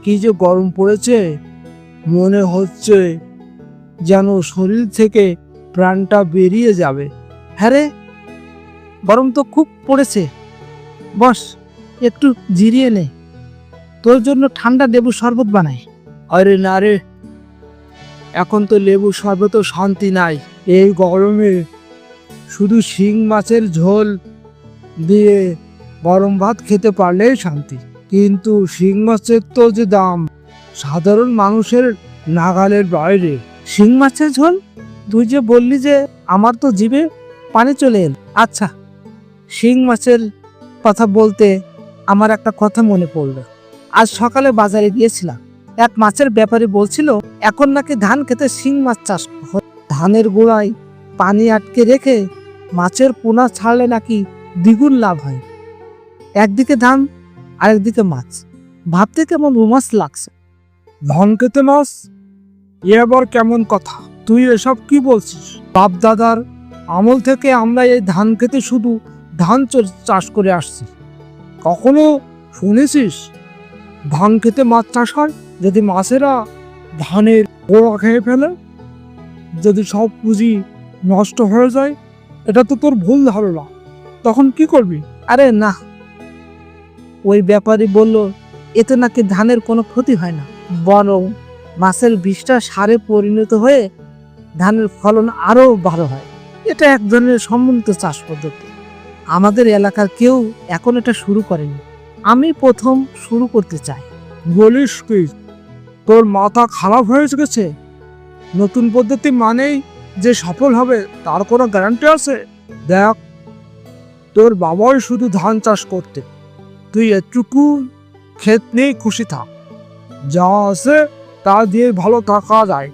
কি যে গরম পড়েছে, মনে হচ্ছে যেন শরীর থেকে প্রাণটা বেরিয়ে যাবে। হ্যাঁ রে, গরম তো খুব পড়েছে। বস, একটু জিরিয়ে নে, তোর জন্য ঠান্ডা লেবু শরবত বানাই। আরে না রে, এখন তো লেবু শরবতও শান্তি নাই। এই গরমে শুধু শিং মাছের ঝোল দিয়ে গরম ভাত খেতে পারলেই শান্তি। কিন্তু শিং মাছের তো যে দাম, সাধারণ মানুষের নাগালের বাইরে। শিং মাছের ঝোল? তুই যে বললি যে, আমার তো জিভে পানি চলে এল। আচ্ছা, শিং মাছের কথা বলতে আমার একটা কথা মনে পড়ল। আজ সকালে বাজারে গিয়েছিলাম, এক মাছের ব্যাপারী বলছিল এখন নাকি ধান খেতে শিং মাছ চাষ হয়। ধানের গোড়ায় পানি আটকে রেখে মাছের পোনা ছাড়লে নাকি দ্বিগুণ লাভ হয়। একদিকে ধান, আরেকদিকে মাছ, ভাবতে কেমন রোমাঞ্চ লাগছে। ধান খেতে মাছ? এ আবার কেমন কথা? তুই এসব কি বলছিস? বাপ দাদার আমল থেকে আমরা এই ধান খেতে শুধু ধান চাষ করে আসছি। কখনো শুনেছিস ধান খেতে মাছ চাষ হয়? যদি মাছেরা ধানের গোড়া খেয়ে ফেলে, যদি সব পুঁজি নষ্ট হয়ে যায়, এটা তো তোর ভুল ধারণা। তখন কি করবি? আরে না, ওই ব্যাপারী বলল এতে নাকি ধানের কোনো ক্ষতি হয় না, বরং মাছের বিষটা সারে পরিণত হয়ে ধানের ফলন আরো ভালো হয়। এটা এক ধরনের সমন্বিত চাষ পদ্ধতি। আমাদের এলাকার কেউ এখন এটা শুরু করেনি, আমি প্রথম শুরু করতে চাই। বলিস কি? তোর মাথা খারাপ হয়ে গেছে? নতুন পদ্ধতি মানেই যে সফল হবে তার কোনো গ্যারান্টি আছে? দেখ, তোর বাবাই শুধু ধান চাষ করতে, তুই এটুকু ক্ষেত নিয়ে খুশি থাক। যা আছে তা দিয়ে ভালো থাকা যায়,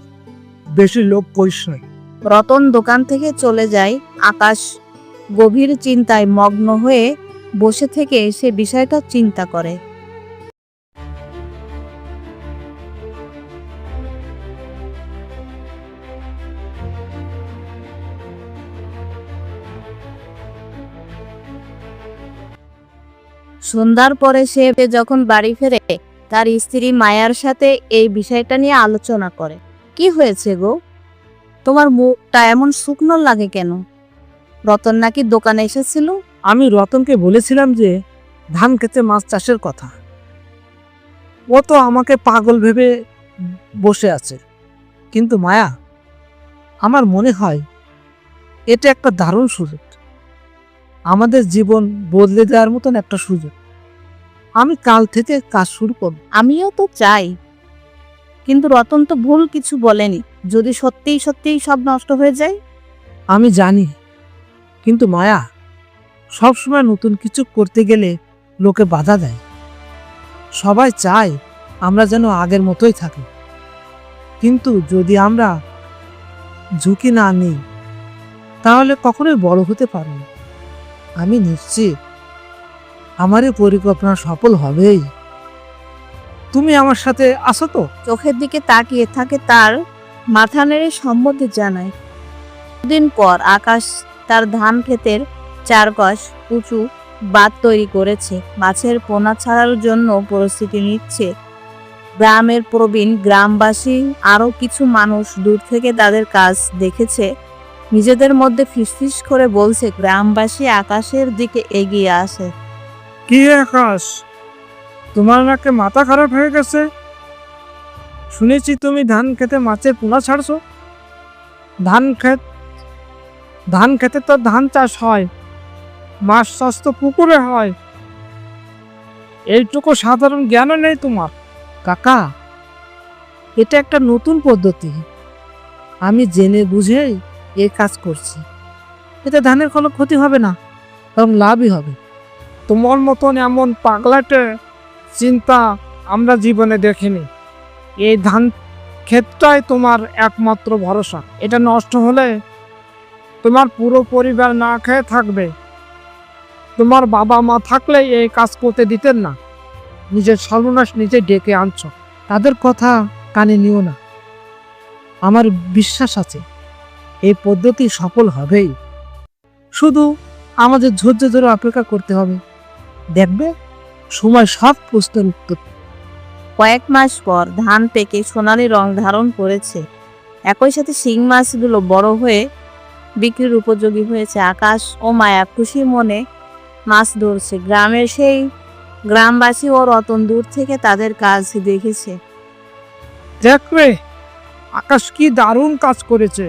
বেশি লোভ করিস না। রতন দোকান থেকে চলে যায়। আকাশ গভীর চিন্তায় মগ্ন হয়ে বসে থেকে সে বিষয়টা চিন্তা করে। সন্ধ্যার পরে সে যখন বাড়ি ফেরে, তার স্ত্রী মায়ার সাথে এই বিষয়টা নিয়ে আলোচনা করে। কি হয়েছে গো, তোমার মুখটা এমন শুকনো লাগে কেন? রতন নাকি দোকানে এসেছিল? আমি রতনকে বলেছিলাম যে ধান খেতে মাছ চাষের কথা। ও তো আমাকে পাগল ভেবে বসে আছে। কিন্তু মায়া, আমার মনে হয় এটা একটা দারুণ সুযোগ, আমাদের জীবন বদলে দেওয়ার মতন একটা সুযোগ। আমি কাল থেকে কাজ শুরু করব। আমিও তো চাই, কিন্তু রতন তো ভুল কিছু বলেনি। যদি সত্যিই সত্যিই সব নষ্ট হয়ে যায়? আমি জানি, কিন্তু মায়া, সবসময় নতুন কিছু করতে গেলে লোকে বাধা দেয়। সবাই চায় আমরা যেন আগের মতোই থাকি, কিন্তু যদি আমরা ঝুঁকি না নিই তাহলে কখনোই বড় হতে পারব না। আমি নিশ্চিত আমার এই পরিকল্পনা সফল হবেই। তুমি আমার সাথে আসো তো? চোখের দিকে তাকিয়ে থাকে, তার মাথা নেড়ে সম্মতি জানায়। দিন পর আকাশ তার ধান ক্ষেতের চারপাশ উঁচু বাঁধ তৈরি করেছে, মাছের পোনা ছাড়ার জন্য প্রস্তুতি নিচ্ছে। গ্রামের প্রবীণ গ্রামবাসী আরো কিছু মানুষ দূর থেকে তাদের কাজ দেখেছে, নিজেদের মধ্যে ফিসফিস করে বলছে। গ্রামবাসী আকাশের দিকে এগিয়ে আসে। কি আকাশ, তোমার নাকি মাথা খারাপ হয়ে গেছে? শুনেছি তুমি ধান খেতে মাছের পোনা ছাড়ছো। ধান খেতে তো ধান চাষ হয়, মাছ চাষ তো পুকুরে হয়। এইটুকু সাধারণ জ্ঞানও নেই তোমার। কাকা, এটা একটা নতুন পদ্ধতি, আমি জেনে বুঝেই এই কাজ করছি। এতে ধানের কোনো ক্ষতি হবে না, বরং লাভই হবে। তোমার মতন এমন পাগলাটে চিন্তা আমরা জীবনে দেখিনি। এই ধান ক্ষেতটাই তোমার একমাত্র ভরসা। এটা নষ্ট হলে তোমার পুরো পরিবার না খেয়ে থাকবে। তোমার বাবা মা থাকলে এই কাজ করতে দিতেন না। নিজের সর্বনাশ নিজে ডেকে আনছ। তাদের কথা কানে নিও না। আমার বিশ্বাস আছে এই পদ্ধতি সফল হবেই। শুধু আমাদের ধৈর্য ধরে অপেক্ষা করতে হবে। দেখবে সময় সব প্রশ্নের উত্তর। কয়েক মাস পর ধান পেকে সোনালী রং ধারণ করেছে। একই সাথে শিং মাছগুলো বড় হয়ে বিক্রির উপযোগী হয়েছে। আকাশ ও মায়া খুশি মনে মাছ ধরছে। গ্রামের সেই গ্রামবাসী ও রতন দূর থেকে তাদের কাজ দেখেছে। দেখ রে, আকাশ কি দারুণ কাজ করেছে।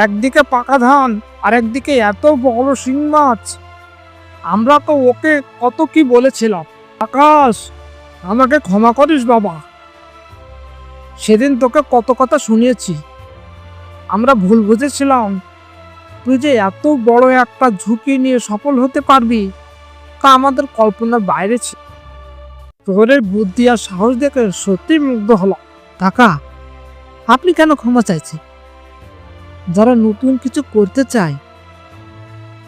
একদিকে পাকা ধান আর একদিকে এত বড় শিং মাছ। আমরা তো ওকে কত কি বলেছিলাম। আকাশ, আমাকে ক্ষমা করিস বাবা। সেদিন তোকে কত কথা শুনিয়েছি। আমরা ভুল বুঝেছিলাম। তুই যে এত বড় একটা ঝুঁকি নিয়ে সফল হতে পারবি তা আমাদের কল্পনার বাইরে ছিল। তোর এই বুদ্ধি আর সাহস দেখে সত্যি মুগ্ধ হলাম। কাকা, আপনি কেন ক্ষমা চাইছেন? যারা নতুন কিছু করতে চায়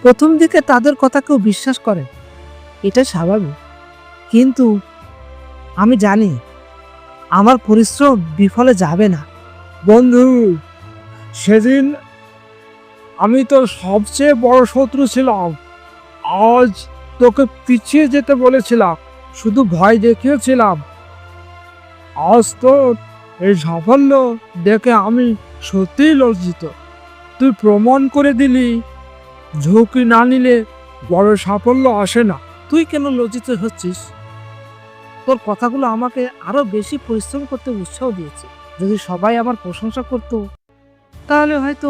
প্রথম দিকে তাদের কথা কেউ বিশ্বাস করে, এটা স্বাভাবিক। কিন্তু আমি জানি আমার পরিশ্রম বিফলে যাবে না। বন্ধু, সেদিন আমি তো সবচেয়ে বড় শত্রু ছিলাম। আজ তোকে পিছিয়ে যেতে বলেছিলাম, শুধু ভয় দেখিয়েছিলাম। আজ তো এই সাফল্য দেখে আমি সত্যিই লজ্জিত। তুই প্রমাণ করে দিলি ঝুঁকি না নিলে বড় সাফল্য আসে না। তুই কেন লজ্জিত হচ্ছিস? তোর কথাগুলো আমাকে আরো বেশি পরিশ্রম করতে উৎসাহ দিয়েছে। যদি সবাই আমার প্রশংসা করত তাহলে হয়তো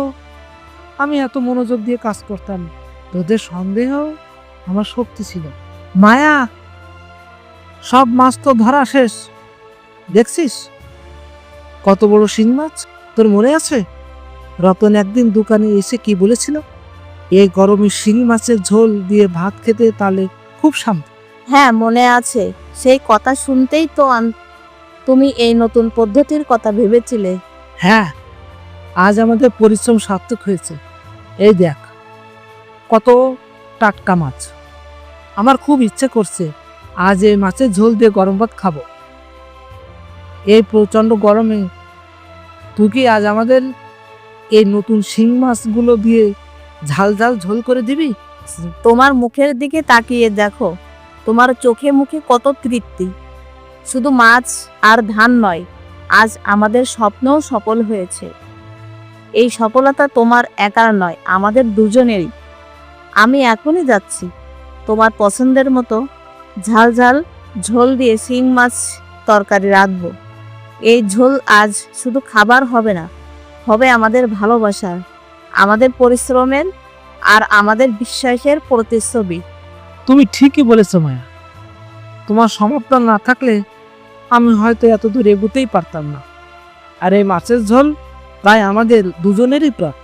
আমি এত মনোযোগ দিয়ে কাজ করতাম। তোদের সন্দেহ আমার শক্তি ছিল। মায়া, সব মাছ তো ধরা শেষ। দেখছিস কত বড় শিং মাছ। তোর মনে আছে রতন একদিন দোকানে এসে কি বলেছিল? এই গরমে শিং মাছের ঝোল দিয়ে ভাত খেতে তাহলে খুব শান্তি। হ্যাঁ, মনে আছে। সেই কথা শুনতেই তো তুমি এই নতুন পদ্ধতির কথা ভেবেছিলে। হ্যাঁ, আজ আমাদের পরিশ্রম সার্থক হয়েছে। এই দেখ কত টাটকা মাছ। আমার খুব ইচ্ছে করছে আজ এই মাছের ঝোল দিয়ে গরম ভাত খাবো। এই প্রচণ্ড গরমে তুই কি আজ আমাদের এই নতুন শিং মাছগুলো দিয়ে ঝাল ঝাল ঝোল করে দিবি? তোমার মুখের দিকে তাকিয়ে দেখো, তোমার চোখে মুখে কত তৃপ্তি। শুধু মাছ আর ধান নয়, আজ আমাদের স্বপ্নও সফল হয়েছে। এই সফলতা তোমার একার নয়, আমাদের দুজনেরই। আমি এখনই যাচ্ছি তোমার পছন্দের মতো ঝাল ঝাল ঝোল দিয়ে শিং মাছ তরকারি রাঁধবো। এই ঝোল আজ শুধু খাবার হবে না, হবে আমাদের ভালোবাসার, আমাদের পরিশ্রমের আর আমাদের বিশ্বাসের প্রতিচ্ছবি। তুমি ঠিকই বলেছো মায়া। তোমার সমর্থন না থাকলে আমি হয়তো এত দূর এগোতেই পারতাম না। আর এই মাছের ঝোল তাই আমাদের দুজনেরই প্রাপ্য।